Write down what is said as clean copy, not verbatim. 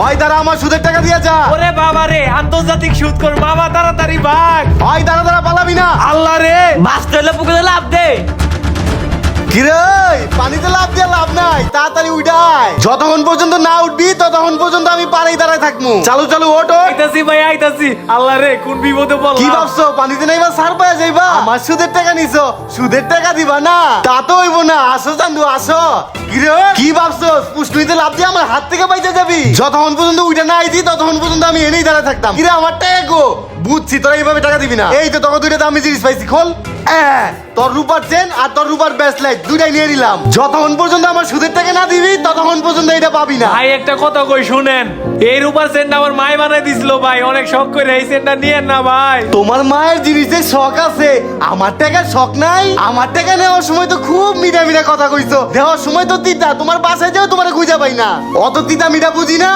ওই দাঁড়া, আমার সুদের টাকা দিয়ে যা। ওরে বাবা রে, আন্তর্জাতিক সুদ কর বাবা, তাড়াতাড়ি ভাগ। ওই দাঁড়া দাঁড়া, পালাবি না। আল্লাহ রে, বাঁচতে হলে পুকুরে লাভ দে। কিরে, পানিতে লাভ দিয়ে লাভ নাই, তাড়াতাড়ি উঠাই। যতক্ষণ পর্যন্ত না উঠবি ততক্ষণ পর্যন্ত আমি পাড়েই দাঁড়ায় থাকবো। চালু চালু ওঠ ওঠ। আইতাছি ভাই আইতাছি। আল্লাহ রে, কোন বিপদে পড়লাম। কি ভাবছো পানিতে নাইবা সার পায়া যাইবা? আমার সুদের টাকা নিছো, সুদের টাকা দিবা না? তা তো হইব না। আসো চান্দু আসো। কিরে, কি ভাবছো পুষ্টিতে লাভ দিয়ে আমার হাত থেকে বাইতে যাবি? যতক্ষণ পর্যন্ত উঠে না আইছি ততক্ষণ পর্যন্ত আমি এনেই দাঁড়ায় থাকতাম। কিরে, আমার টাকা গো। বুঝছি তোরা এইভাবে টাকা দিবি না। এই তো তোকে দুইটা দামি জিনিস পাইছি, খোল। তোর রূপার চেন আর তোর রূপার ব্রেসলেট দুইটাই নিয়ে নিলাম। যতক্ষণ পর্যন্ত আমার সুদের টাকা না দিবি ততক্ষণ পর্যন্ত এটা পাবি না। ভাই একটা কথা কই শুনেন, এই রূপার সেন্টটা আমার মাই বানাই দিছিল ভাই, অনেক শখ করে এই সেন্টটা নিয়েন না ভাই। তোমার মায়ের জিনিসের শখ আছে, আমার টাকার শখ নাই? আমার টাকা নেওয়ার সময় তো খুব মিঠা মিঠা কথা কইছো, দেওয়ার সময় তো তিতা। তোমার বাসায় যাও তোমার খুঁজে পাই না, অত তিতা মিঠা বুঝি না।